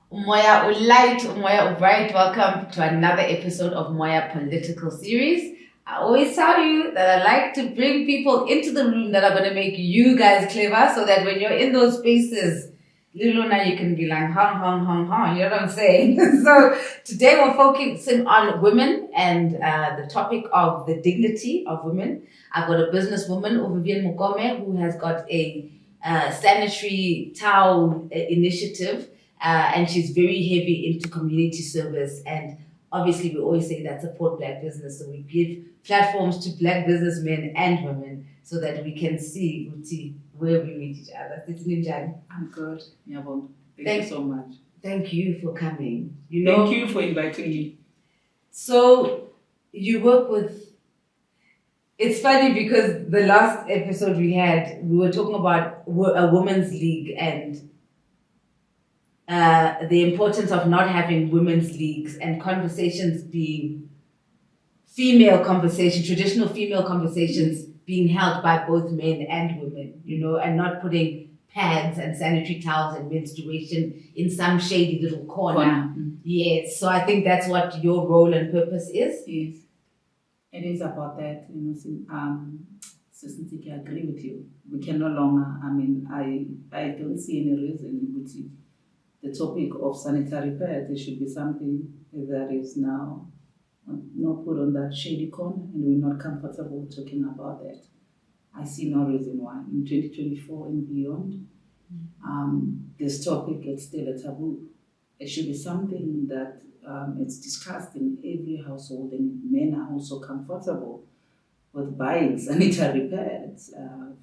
Moya Ulight, Moya Bright, welcome to another episode of Moya Political Series. I always tell you that I like to bring people into the room that are going to make you guys clever so that when you're in those spaces, little now you can be like, you know what I'm saying? So today we're focusing on women and the topic of the dignity of women. I've got a businesswoman, Vivian Mokome, who has got a sanitary towel initiative. And she's very heavy into community service. And obviously, we always say that support Black business. So we give platforms to Black businessmen and women so that we can see where we meet each other. I'm good. Yabon. Thank you so much. Thank you for coming. Thank you for inviting me. So you work with. It's funny because the last episode we had, we were talking about a women's league and the importance of not having women's leagues and conversations being traditional female conversations being held by both men and women, and not putting pads and sanitary towels and menstruation in some shady little corner. Mm-hmm. Yes, so I think that's what your role and purpose is. Yes, it is about that. Since I agree with you, we can no longer. I don't see any reason which the topic of sanitary pads, it should be something that is now not put on that shady corner, and we're not comfortable talking about that. I see no reason why in 2024 and beyond, this topic is still a taboo. It should be something that it's discussed in every household, and men are also comfortable with buying sanitary pads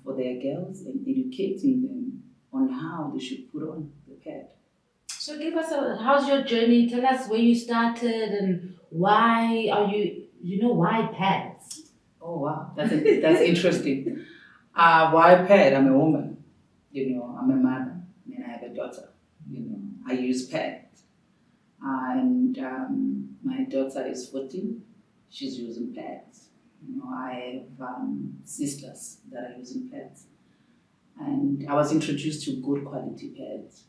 for their girls and educating them on how they should put on the pad. So give us how's your journey? Tell us where you started and why are why pads? Oh wow, that's interesting. Why pad? I'm a woman, I'm a mother, and I have a daughter. I use pads, and my daughter is 14. She's using pads. I have sisters that are using pads, and I was introduced to good quality pads.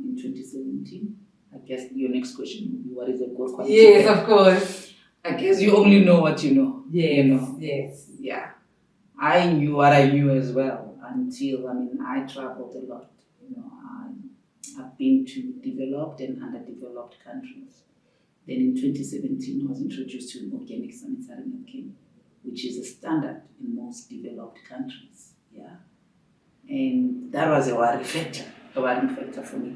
In 2017. I guess your next question will be what is a good quality? Yes, of course. I guess you only know what you know. Yes, yes. Yeah. I knew what I knew as well until, I traveled a lot. I've been to developed and underdeveloped countries. Then in 2017, I was introduced to organic sanitary napkin, which is a standard in most developed countries. Yeah. And that was a worrying factor for me.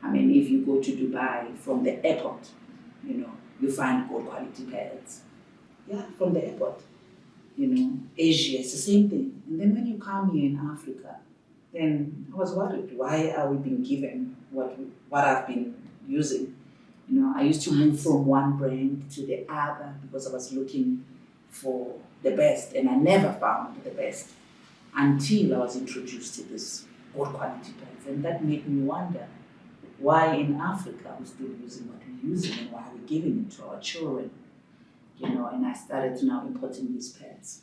If you go to Dubai from the airport, you find good quality pads. Yeah, from the airport. Asia, it's the same thing. And then when you come here in Africa, then I was worried, why are we being given what I've been using? I used to move from one brand to the other because I was looking for the best, and I never found the best until I was introduced to this good quality pads. And that made me wonder why in Africa we're still using what we're using and why we're giving it to our children. And I started now importing these pads.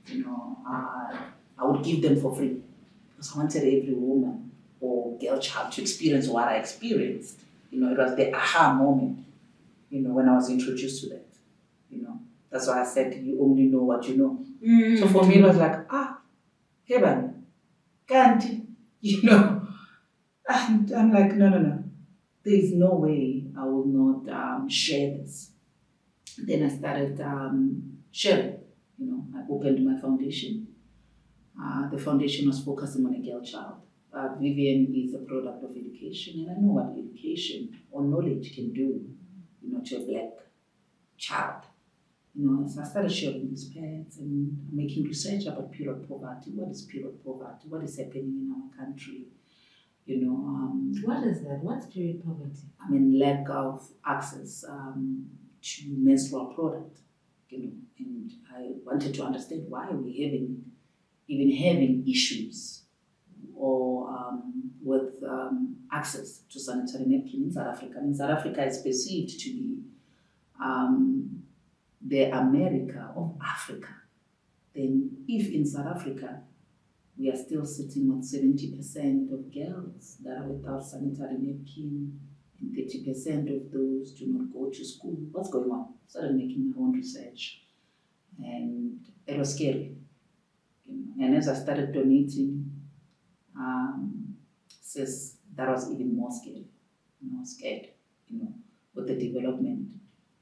I would give them for free because I wanted every woman or girl child to experience what I experienced. It was the aha moment, when I was introduced to that. That's why I said you only know what you know. Mm-hmm. So for me it was like, heaven, can't and I'm like, no. There is no way I will not share this. Then I started sharing. I opened my foundation. The foundation was focusing on a girl child. Vivian is a product of education, and I know what education or knowledge can do, to a Black child. So I started sharing these pads and making research about period poverty. What is period poverty? What is happening in our country? What is that? What's period poverty? Lack of access to menstrual product. And I wanted to understand why we're even having issues or with access to sanitary napkin in South Africa. South Africa is perceived to be the America of Africa. Then if in South Africa we are still sitting with 70% of girls that are without sanitary napkin, and 30% of those do not go to school. What's going on? Started making my own research, and it was scary. And as I started donating, says that was even more scary. Scared, with the development.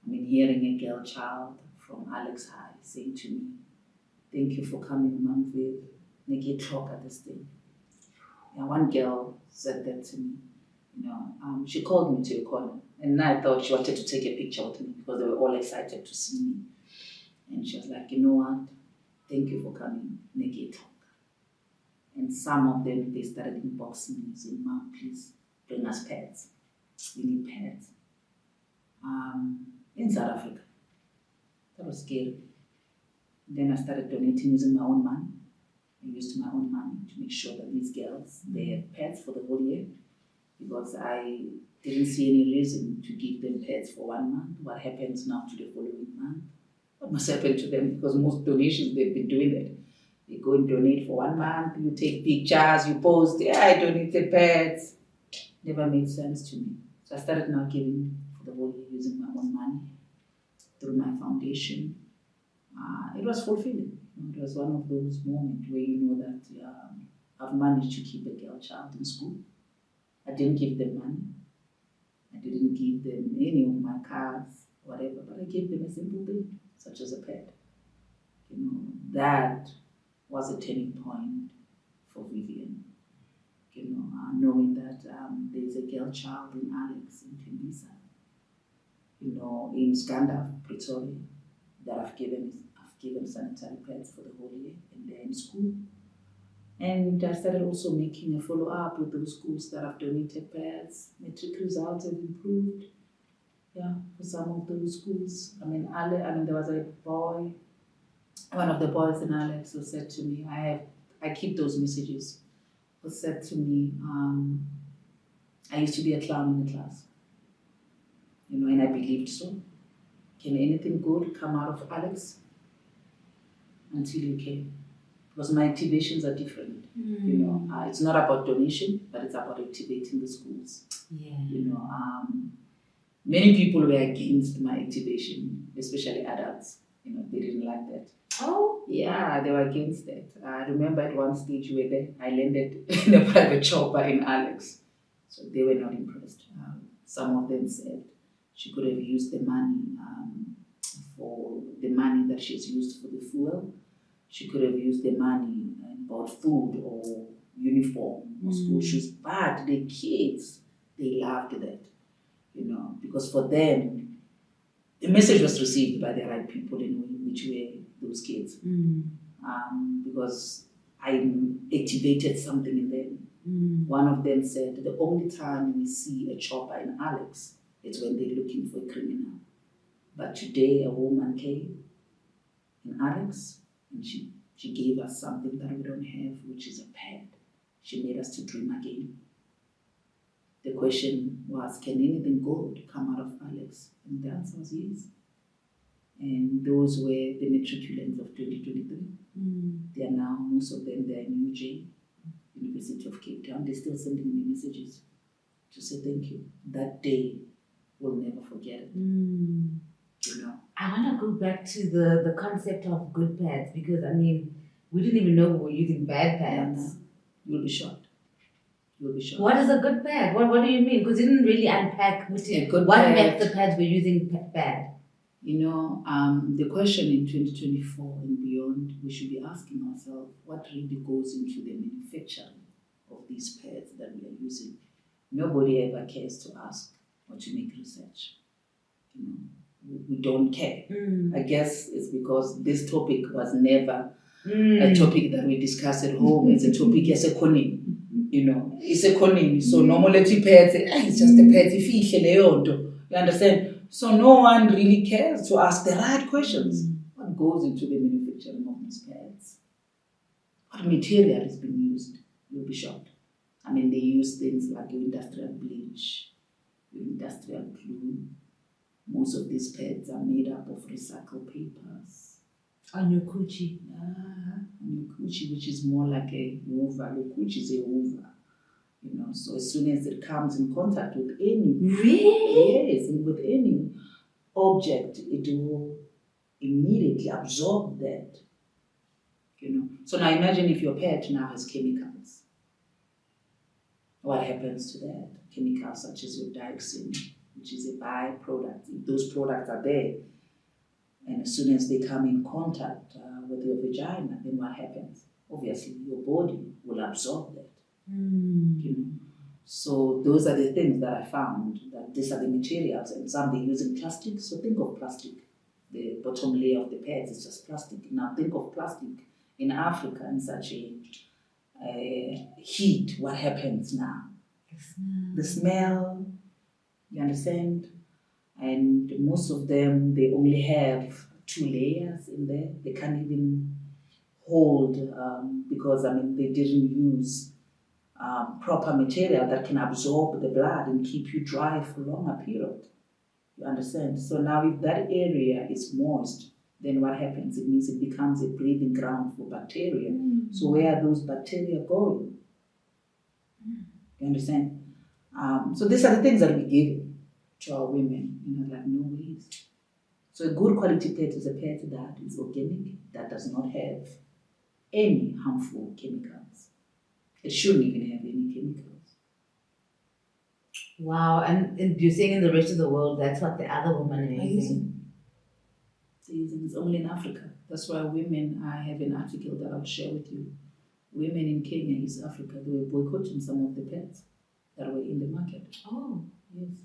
I mean, hearing a girl child from Alex High saying to me, "Thank you for coming, Mom Viv. Make talk at this thing." And one girl said that to me. She called me to a corner, and I thought she wanted to take a picture with me because they were all excited to see me. And she was like, "You know what? Thank you for coming. Make talk." And some of them, they started inboxing me saying, "Mom, please bring us pads. We need pads." In South Africa. That was scary. Then I started donating using my own money. I used my own money to make sure that these girls, they had pads for the whole year, because I didn't see any reason to give them pads for 1 month. What happens now to the following month? What must happen to them? Because most donations, they've been doing that. You go and donate for 1 month, you take pictures, you post, "Yeah, I donated pads." Never made sense to me. So I started now giving for the whole year using my own money through my foundation. It was fulfilling. It was one of those moments where you know that I've managed to keep a girl child in school. I didn't give them money. I didn't give them any of my cards, whatever, but I gave them a simple thing, such as a pet. That was a turning point for Vivian. Knowing that there's a girl child in Alex in Tembisa, in Scandal, Pretoria, that I've given sanitary pads for the whole year, and they're in school. And I started also making a follow-up with those schools that have donated pads. Matric results have improved. Yeah, for some of those schools. There was a boy, one of the boys in Alex, who said to me, I keep those messages, who said to me, "I used to be a clown in the class, and I believed so. Can anything good come out of Alex? Until you came." Because my activations are different. It's not about donation, but it's about activating the schools. Yeah. Many people were against my activation, especially adults. They didn't like that. Oh? Yeah, they were against that. I remember at one stage we were there, I landed in a private chopper in Alex. So they were not impressed. Some of them said she could have used the money for the money that she's used for the fuel. She could have used the money and bought food or uniform or school shoes. But the kids, they loved that, because for them, the message was received by the right people which were those kids. Because I activated something in them. One of them said, "The only time we see a chopper in Alex is when they're looking for a criminal. But today a woman came in Alex, and she gave us something that we don't have, which is a pad. She made us to dream again." The question was, can anything good come out of Alex? And the answer was yes. And those were the matriculants of 2023. They are now, most of them, they're in UJ, University of Cape Town. They're still sending me messages to say thank you. That day, we'll never forget it. I want to go back to the concept of good pads, because we didn't even know we were using bad pads. You'll be shocked. What is a good pad? What do you mean? Because you didn't really unpack what makes the pads we're using bad. The question in 2024 and beyond, we should be asking ourselves what really goes into the manufacturing of these pads that we are using. Nobody ever cares to ask or to make research. We don't care. I guess it's because this topic was never a topic that we discuss at home. It's a topic as a koning. It's a koning. So normally pads, it's just a pad. You understand? So no one really cares to ask the right questions. What goes into the manufacturing of these pads? What material is being used? You'll be shocked. They use things like your industrial bleach, your industrial glue. Most of these pads are made up of recycled papers. On your coochie. On your coochie, which is more like a hoover. Your coochie is a hoover. So as soon as it comes in contact with any, Really? yes, with any object, it will immediately absorb that. So now imagine if your pet now has chemicals. What happens to that? Chemicals such as your dioxin, which is a byproduct. If those products are there, and as soon as they come in contact with your vagina, then what happens? Obviously, your body will absorb that. So those are the things that I found, that these are the materials, and some they're using plastic. So think of plastic. The bottom layer of the pads is just plastic. Now think of plastic in Africa in such a heat. What happens now? The smell, you understand? And most of them, they only have 2 layers in there. They can't even hold because they didn't use proper material that can absorb the blood and keep you dry for a longer period. You understand? So now if that area is moist, then what happens? It means it becomes a breeding ground for bacteria. So where are those bacteria going? You understand? So these are the things that we give to our women, like no ways. So a good quality pet is a pet that is organic, that does not have any harmful chemicals. It shouldn't even have any chemicals. Wow, and you're saying in the rest of the world, that's what the other women are using? It's only in Africa. That's why women, I have an article that I'll share with you. Women in Kenya, East Africa, they were boycotting some of the pets that were in the market. Oh. Yes.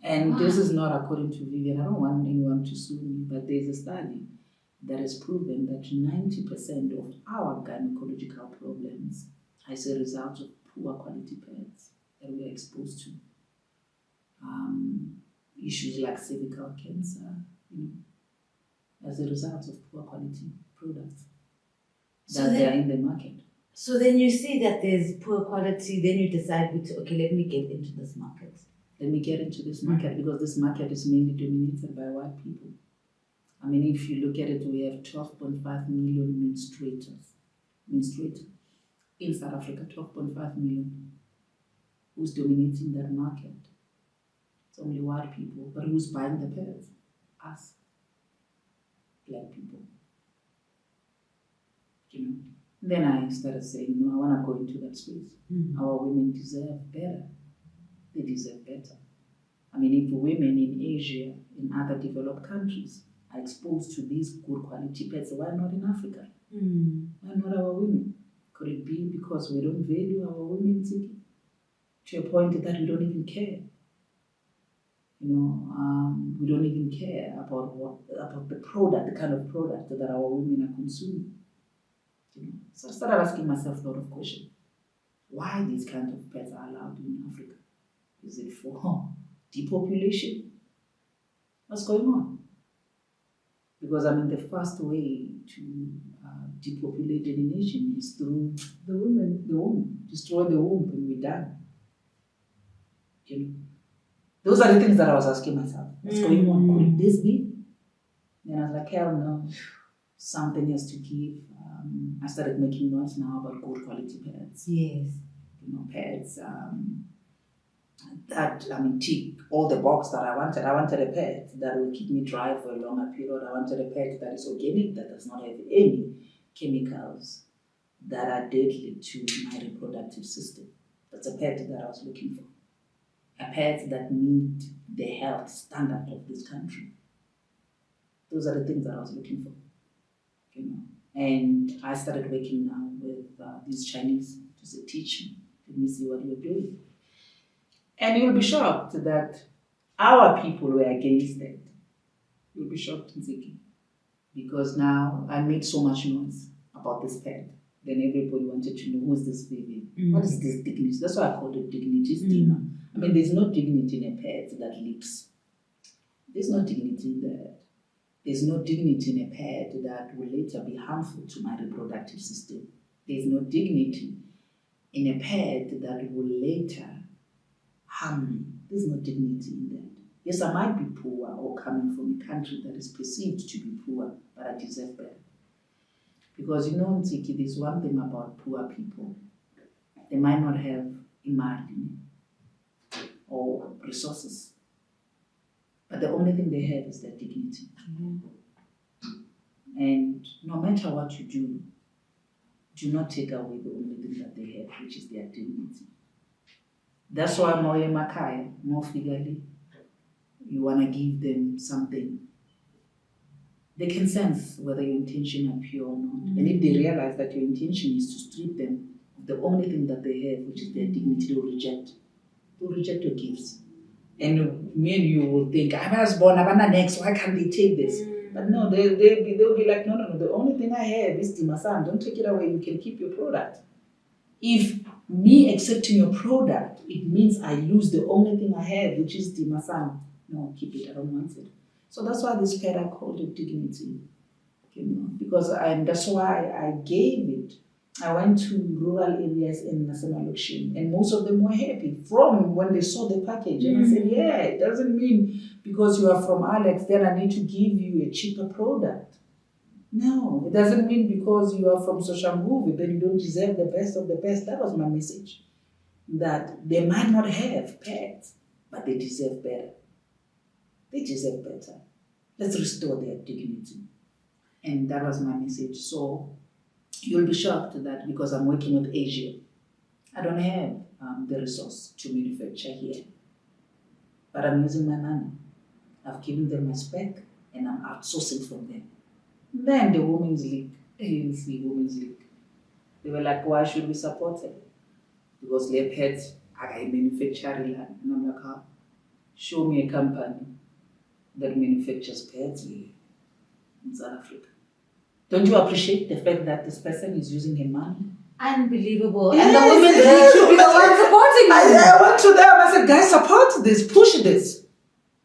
And this is not according to Vivian. I don't want anyone to sue me, but there's a study that has proven that 90% of our gynecological problems as a result of poor quality pets that we are exposed to. Issues like cervical cancer, as a result of poor quality products that they are in the market. So then you see that there's poor quality, then you decide, okay, let me get into this market. Let me get into this market because this market is mainly dominated by white people. If you look at it, we have 12.5 million menstruators in South Africa, 12.5 million. Who's dominating that market? It's only white people. But who's buying the pets? Us, black people. Then I started saying, I want to go into that space. Our women deserve better. They deserve better. If women in Asia, in other developed countries, are exposed to these good quality pets, why not in Africa? Why not our women? Could it be because we don't value our women, Ziki? To a point that we don't even care? We don't even care about the product, the kind of product that our women are consuming. So I started asking myself a lot of questions. Why these kinds of pets are allowed in Africa? Is it for depopulation? What's going on? Because the first way to depopulate a nation is through the womb. Destroy the womb and we're done. Those are the things that I was asking myself. What's going on? Could this be? And I was like, hell no. Something has to give. I started making noise now about good quality pets. Yes. Pets that tick all the box that I wanted. I wanted a pet that will keep me dry for a longer period. I wanted a pet that is organic, that does not have any chemicals that are deadly to my reproductive system. That's a pet that I was looking for. A pet that meet the health standard of this country. Those are the things that I was looking for. And I started working now with these Chinese to say, teach me, let me see what you're doing. And you'll be shocked that our people were against it. You'll be shocked, Nziki. Because now I made so much noise about this pet. Then everybody wanted to know, who's this Vivian? What is this dignity? That's why I called it dignity steamer. There's no dignity in a pet that leaps. There's no dignity in that. There's no dignity in a pet that will later be harmful to my reproductive system. There's no dignity in a pet that will later harm me. There's no dignity in that. Yes, I might be poor or coming from a country that is perceived to be poor, but I deserve better. Because Nziki, there's one thing about poor people. they might not have imali or resources. But the only thing they have is their dignity. And no matter what you do not take away the only thing that they have, which is their dignity. That's why Moya Makaya, more figurely, you want to give them something. They can sense whether your intention are pure or not. And if they realize that your intention is to strip them of the only thing that they have, which is their dignity, they'll reject. They'll reject your gifts. And me and you will think, I was born, I'm next, why can't they take this? But no, they'll be like, no, the only thing I have is Dimasan, don't take it away, you can keep your product. If me accepting your product, it means I lose the only thing I have, which is Dimasan. No, keep it, I don't want it. So that's why this pet I called it dignity, because that's why I gave it. I went to rural areas in Nasamalokshin, and most of them were happy from when they saw the package. And I said, yeah, it doesn't mean because you are from Alex, then I need to give you a cheaper product. No, it doesn't mean because you are from Soshambuvi, then you don't deserve the best of the best. That was my message. That they might not have pets, but they deserve better. They deserve better. Let's restore their dignity. And that was my message. So you'll be shocked that because I'm working with Asia, I don't have the resource to manufacture here. But I'm using my money. I've given them my spec and I'm outsourcing from them. Then the Women's League, ANC Women's League, they were like, why should we support it? Because their pets are a manufacturing land. And I'm like, show me a company that manufactures pets here in South Africa. Don't you appreciate the fact that this person is using her money? Unbelievable. Yes, and the Women's League should be the one supporting you. I went to them, I said, guys, support this, push this.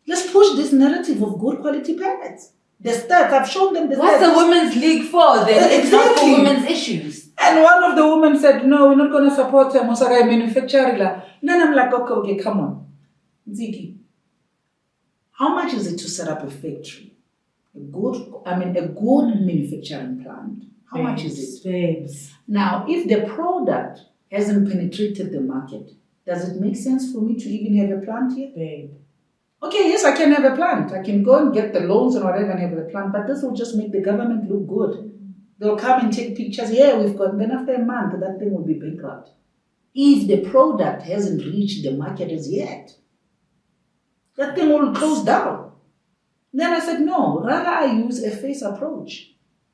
Let's push this narrative of good quality pets. The stats, I've shown them the stats. What's the Women's League for then? It's not for women's issues. And one of the women said, no, we're not going to support them. Osaka manufacturing. Then I'm like, okay, come on. Ziggy, how much is it to set up a factory? A good manufacturing plant. How much is it? Babes. Now, if the product hasn't penetrated the market, does it make sense for me to even have a plant here? Babe. Okay, yes, I can have a plant. I can go and get the loans and whatever and have the plant, but this will just make the government look good. They'll come and take pictures. Yeah, we've got, then after a month, that thing will be bankrupt. If the product hasn't reached the market as yet, that thing will close down. Then I said, no, rather I use a phase approach.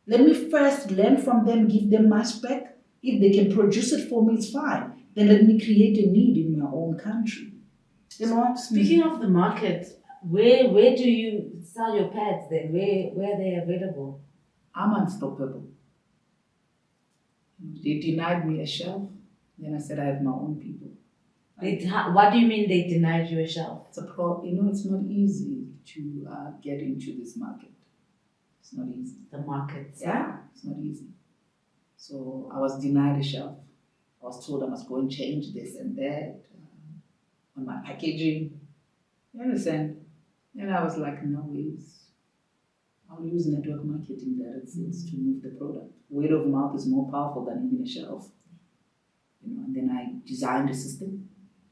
Let me first learn from them, give them my spec. If they can produce it for me, it's fine. Then let me create a need in my own country. You know what? Speaking of the market, where do you sell your pads then? Where are they available? I'm unstoppable. They denied me a shelf. Then I said I have my own people. What do you mean they denied you a shelf? It's it's not easy to get into this market. It's not easy. The market. Yeah, it's not easy. So I was denied a shelf. I was told I must go and change this and that on my packaging. You understand? And I was like, no ways. I'll use network marketing, direct sales to move the product. Word of mouth is more powerful than even a shelf. And then I designed a system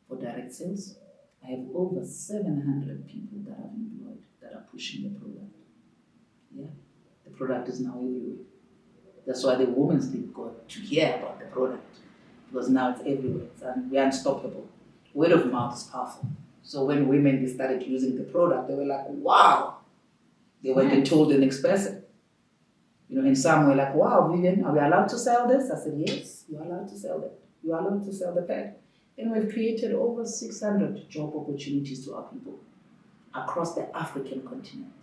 for direct sales. I have over 700 people that I've employed that are pushing the product. Yeah, the product is now everywhere. That's why the Women's League got to hear about the product, because now it's everywhere and we're unstoppable. Word of mouth is powerful. So when women started using the product, they were like, wow. They went and told the next person. And some were like, wow, Vivian, are we allowed to sell this? I said, yes, you're allowed to sell it. You're allowed to sell the pad. And we've created over 600 job opportunities to our people across the African continent.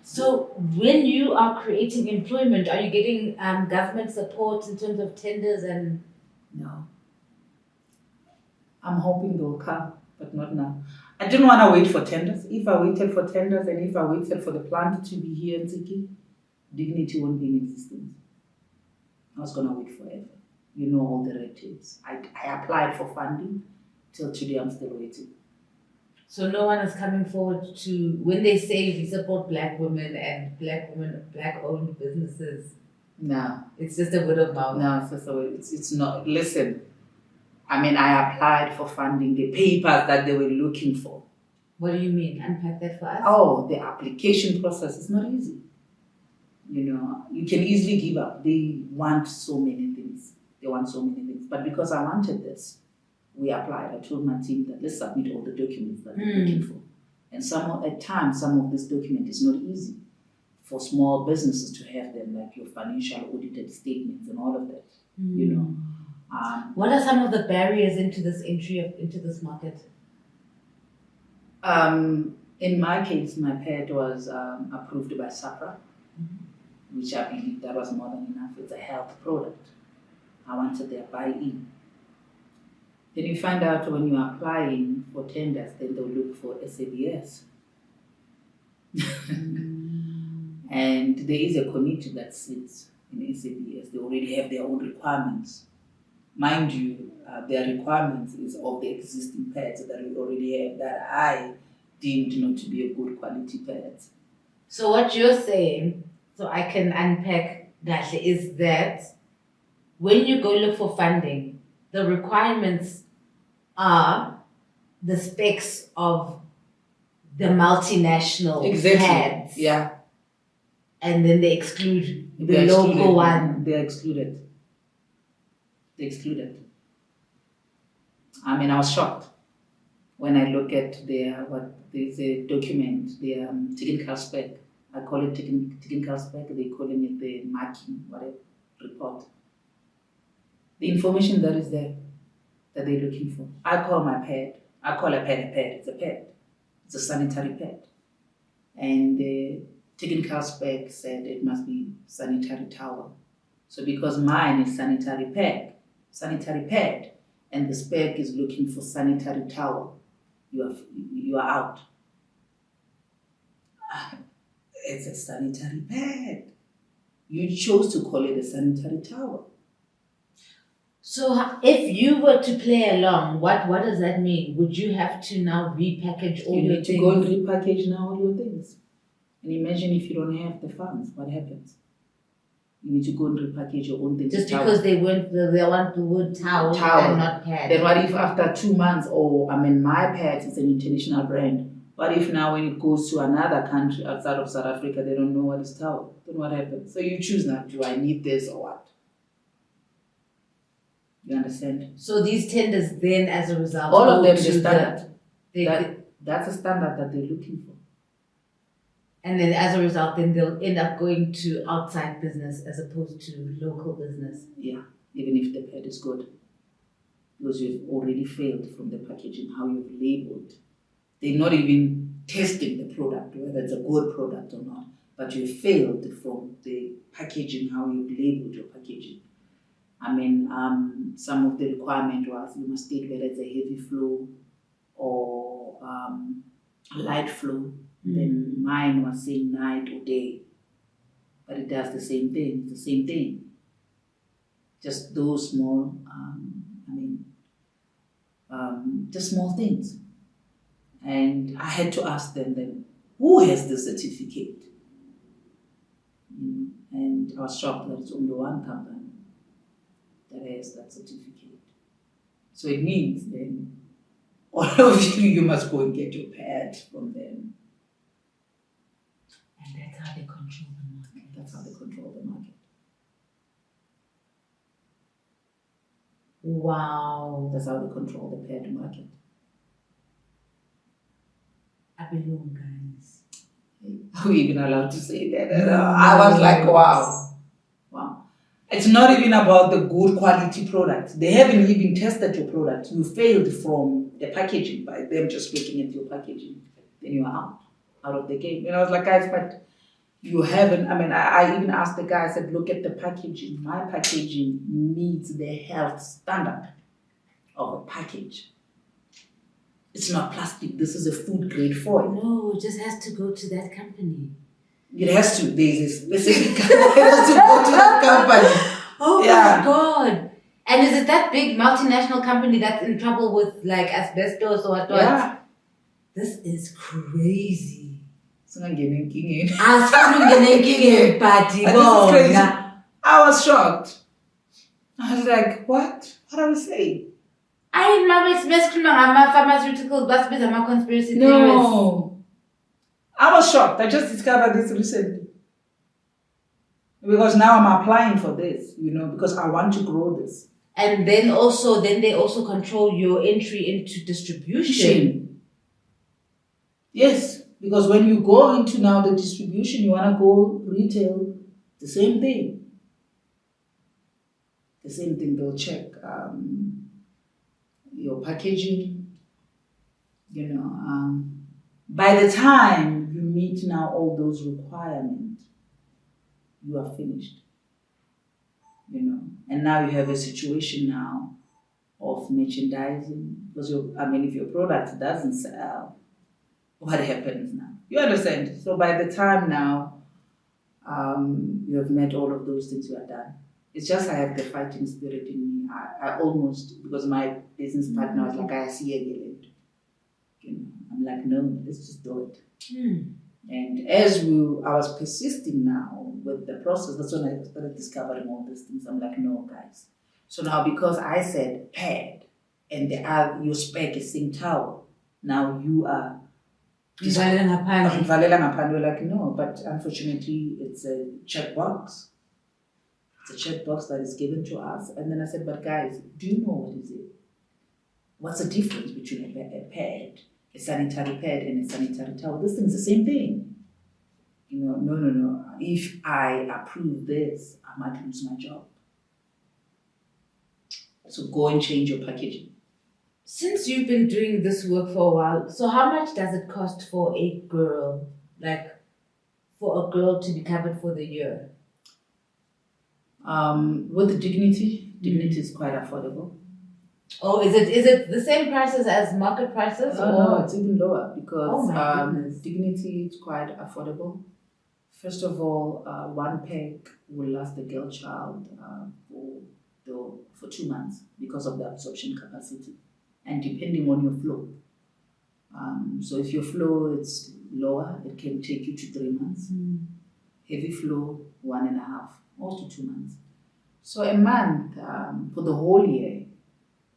So when you are creating employment, are you getting government support in terms of tenders and... No. I'm hoping they'll come, but not now. I didn't want to wait for tenders. If I waited for tenders and if I waited for the plant to be here in Ziki, dignity won't be in existence. I was going to wait forever. You know all the red tapes. I applied for funding. Till today, I'm still waiting. So no one is coming forward to, when they say we support black women and black-owned businesses. No. It's just a word of mouth. No, it's just a word. It's not. Listen, I mean, I applied for funding, the papers that they were looking for. What do you mean? Unpack that for us. Oh, the application process is not easy. You know, you can easily give up. They want so many things. But because I wanted this, we applied. I told my team that let's submit all the documents that they're looking for. And at times, some of this document is not easy for small businesses to have them, like your financial audited statements and all of that. You know. What are some of the barriers into this entry into this market? In my case, my pet was approved by SAPRA, which I believe that was more than enough. It's a health product. I wanted their buy-in. Then you find out when you're applying for tenders, then they'll look for SABS. And there is a committee that sits in SABS. They already have their own requirements. Mind you, their requirements is of the existing pads that we already have that I deemed not to be a good quality pads. So what you're saying, so I can unpack that, is that when you go look for funding, the requirements are the specs of the multinational pads. Yeah. And then they exclude the local one. They're excluded. I mean, I was shocked when I look at there's a document, their technical spec. I call it technical spec. They're calling it the marking, whatever, report. The information that is there that they're looking for. I call a pad a pad. It's a pad. It's a sanitary pad. And the technical spec said it must be sanitary towel. So because mine is sanitary pad, and the spec is looking for sanitary towel, you are out. It's a sanitary pad. You chose to call it a sanitary towel. So if you were to play along, what does that mean? Would you have to now repackage all your things? You need to go and repackage now all your things. And imagine if you don't have the funds, what happens? You need to go and repackage your own things. Just because they want the word towel and not pad. Then what if after 2 months, my pads is an international brand. What if now when it goes to another country outside of South Africa, they don't know what is towel? Then what happens? So you choose now, do I need this or what? You understand? So these tenders then, as a result, all of them, the standard. That's a standard that they're looking for. And then as a result, then they'll end up going to outside business as opposed to local business. Yeah, even if the pad is good. Because you've already failed from the packaging, how you've labeled. They're not even testing the product, whether it's a good product or not. But you failed from the packaging, how you've labeled your packaging. I mean, some of the requirement was you must state whether it's a heavy flow or a light flow. Then mine was saying night or day, but it does the same thing. Just those small, just small things. And I had to ask them then, who has the certificate? And I was shocked that it's only one company that has that certificate. So it means then, all of you must go and get your pad from them. And that's how they control the market. Wow. That's how they control the pad market. I belong, guys. Are we even allowed to say that? I was like, wow. It's not even about the good quality product. They haven't even tested your product. You failed from the packaging by them just looking at your packaging. Then you are out of the game. And I was like, guys, but you haven't, I even asked the guy, I said, look at the packaging. My packaging meets the health standard of a package. It's not plastic. This is a food grade foil. No, it just has to go to that company. It has to. There's a specific company. It has to go to that company. Oh my God. And is it that big multinational company that's in trouble with like asbestos or what? Yeah. This is crazy. This is crazy. I was shocked. I was like, what? What are we saying? I remember it's best pharmaceuticals, but it's a conspiracy theorist. No. I was shocked. I just discovered this recently. Because now I'm applying for this, because I want to grow this. And then they also control your entry into distribution. Yes, because when you go into now the distribution, you want to go retail, the same thing. The same thing, they'll check your packaging, by the time you meet now all those requirements, you are finished, and now you have a situation now of merchandising, because if your product doesn't sell, what happens now? You understand? So by the time now you have met all of those things, you are done. It's just I have the fighting spirit in me. I almost, because my business partner was like, I see a village. I'm like, no, let's just do it. And as I was persisting now with the process, that's when I started discovering all these things. I'm like, no, guys. So now because I said pad and your spec is saying towel, now you are we're like, no, but unfortunately it's a checkbox. It's a checkbox that is given to us. And then I said, but guys, do you know what is it? What's the difference between a pad, a sanitary pad, and a sanitary towel? This thing's the same thing. No. If I approve this, I might lose my job. So go and change your packaging. Since you've been doing this work for a while, so how much does it cost for a girl, for a girl to be covered for the year? With dignity is quite affordable. Oh, is it the same prices as market prices? No, it's even lower because dignity is quite affordable. First of all, one peg will last the girl child for 2 months because of the absorption capacity and depending on your flow. So if your flow is lower, it can take you to 3 months. Heavy flow, 1.5 or to 2 months. So a month for the whole year,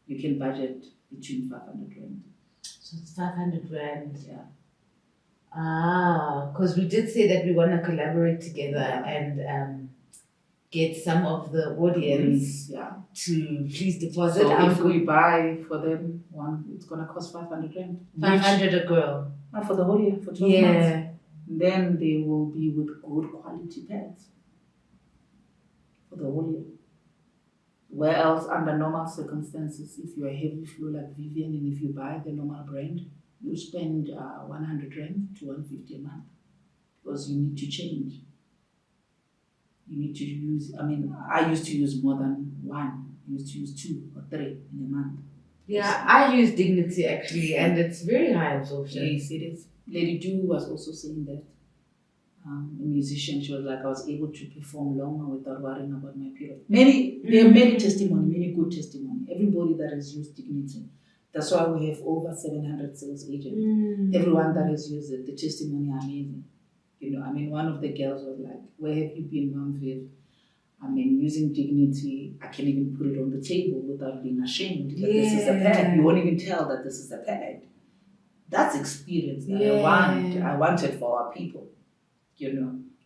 you can budget between 500 rand. So it's 500 rand. Yeah. Because we did say that we want to collaborate together and get some of the audience to please deposit. So if we buy for them it's gonna cost 500 rand. 500 a girl. For the whole year, for 12 months. Then they will be with good quality pads for the whole year. Where else, under normal circumstances, if you're a heavy flow like Vivian and if you buy the normal brand, you spend 100 rand to 150 a month because you need to change. You need to use, I used to use more than one. I used to use 2 or 3 in a month. Yeah, I use Dignity actually, and it's very high absorption. Yes, it is. Lady Du was also saying that. A musician, she was like, I was able to perform longer without worrying about my period. There are many testimony, many good testimony. Everybody that has used Dignity. That's why we have over 700 sales agents. Everyone that has used it, the testimony are amazing. One of the girls was like, where have you been, Mom Viv? Using Dignity, I can even put it on the table without being ashamed that this is a pad. You won't even tell that this is a pad. That's experience that I wanted for our people.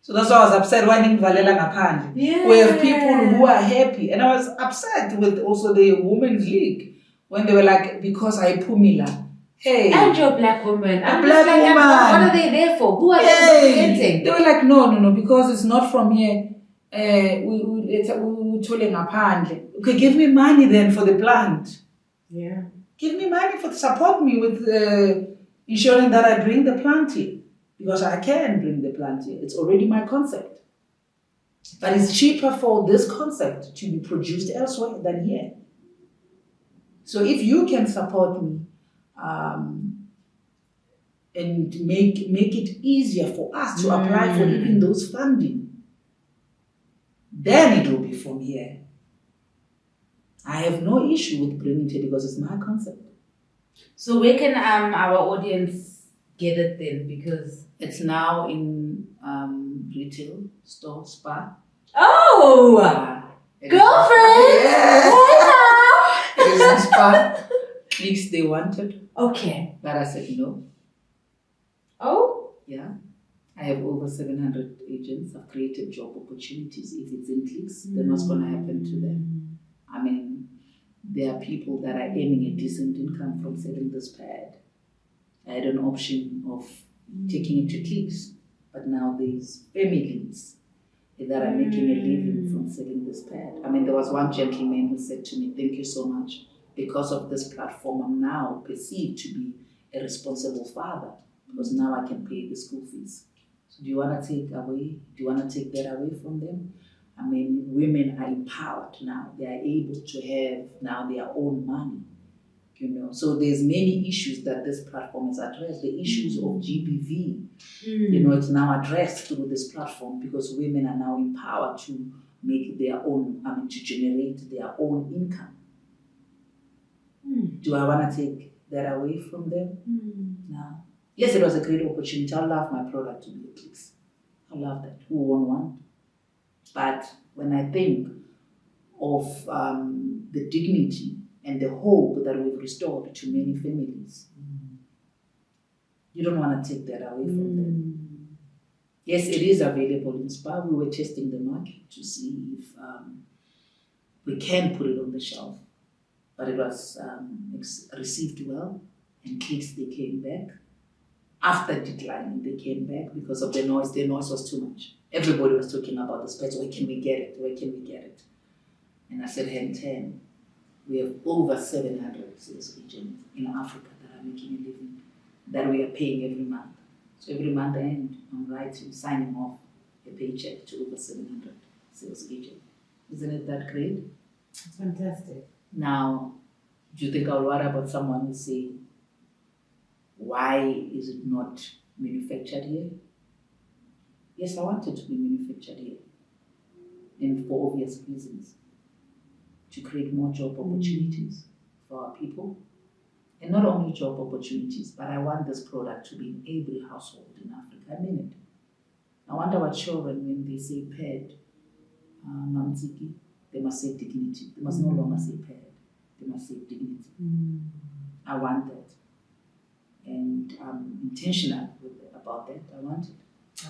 So that's why I was upset when in Valela Ngaphandle. We have people who are happy. And I was upset with also the Women's League when they were like, because I Pumila. Hey. And you're a black woman. A black woman. What are they there for? Who are they representing? They were like, no, because it's not from here. We told Ngaphandle. Okay, give me money then for the plant. Yeah. Give me money support me with ensuring that I bring the plant here. Because I can bring the plant here. It's already my concept. But it's cheaper for this concept to be produced elsewhere than here. So if you can support me and make it easier for us to apply for even those funding, then it will be from here. I have no issue with bringing it here because it's my concept. So where can our audience get it then? Because it's now in retail store, Spa. Oh, girlfriend! It is in Spa. fleece they wanted, Okay. but I said no. Oh? Yeah. I have over 700 agents. I've created job opportunities. If it's in clicks, then what's going to happen to them? I mean, there are people that are earning a decent income from selling this pad. I had an option of taking it to clicks, but now there's families that are making a living from selling this pad. I mean, there was one gentleman who said to me, "Thank you so much. Because of this platform, I'm now perceived to be a responsible father because now I can pay the school fees." So do you want to take that away from them? I mean, women are empowered now. They are able to have now their own money, you know. So there's many issues that this platform has addressed. The issues of GBV, you know, it's now addressed through this platform because women are now empowered to make their own, to generate their own income. Do I want to take that away from them? No. Yes, it was a great opportunity. I love my product to be a clicks. I love that. Who won't want? But when I think of the dignity and the hope that we've restored to many families, you don't want to take that away from them. Yes, it is available in Spa. We were testing the market to see if we can put it on the shelf. But it was received well, and clicks, they came back. After declining, they came back because of the noise. The noise was too much. Everybody was talking about the space. Where can we get it? Where can we get it? And I said, hand 10. We have over 700 sales agents in Africa that are making a living that we are paying every month. So every month end, I'm signing off a paycheck to over 700 sales agents. Isn't it that great? It's fantastic. Now, do you think I'll worry about someone who say, why is it not manufactured here? Yes, I want it to be manufactured here. And for obvious reasons. To create more job opportunities for our people. And not only job opportunities, but I want this product to be in every household in Africa. I mean it. I want our children, when they say pad, mamziki, they must say dignity. They must no longer say pad. They must say dignity. I want that. And I'm intentional about that. I want it.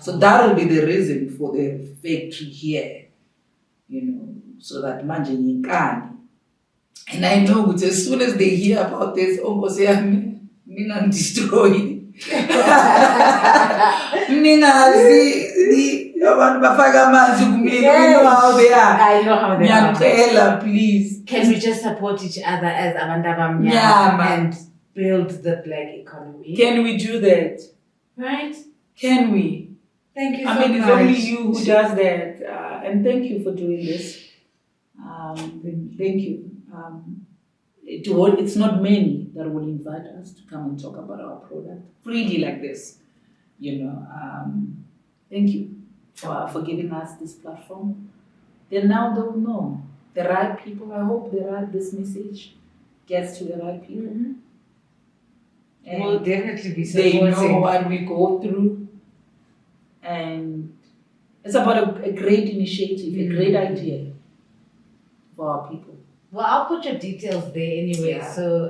So that will be the reason for the factory here, you know, so that manje yinkani. And I know that as soon as they hear about this, mina destroy. Abantu bafaka amanzi kumina. You know how they are. I know how they are. Nyakela, please. Can we just support each other as Abandaba Yeah, and build the black economy? Can we do that? Right? Can we? Thank you so I much. mean, it's only you who does that. And thank you for doing this. Thank you. It's not many that will invite us to come and talk about our product freely like this. You know, thank you for giving us this platform. Then now they will know the right people. I hope this message gets to the right people. And we'll definitely be supporting. They know what we go through. And it's about a great initiative, a great idea for our people. Well, I'll put your details there anyway. Yeah. So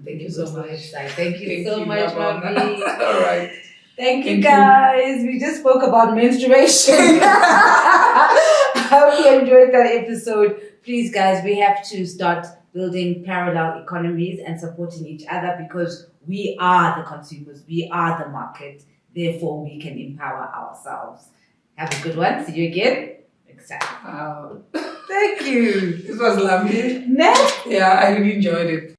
thank you so much. Thank you so much, Mama. Mami. All right. Thank you guys. We just spoke about menstruation. I hope you enjoyed that episode. Please, guys, we have to start building parallel economies and supporting each other because we are the consumers. We are the market. Therefore, we can empower ourselves. Have a good one. See you again next time. Wow. Thank you. This was lovely. Next. Yeah, I really enjoyed it.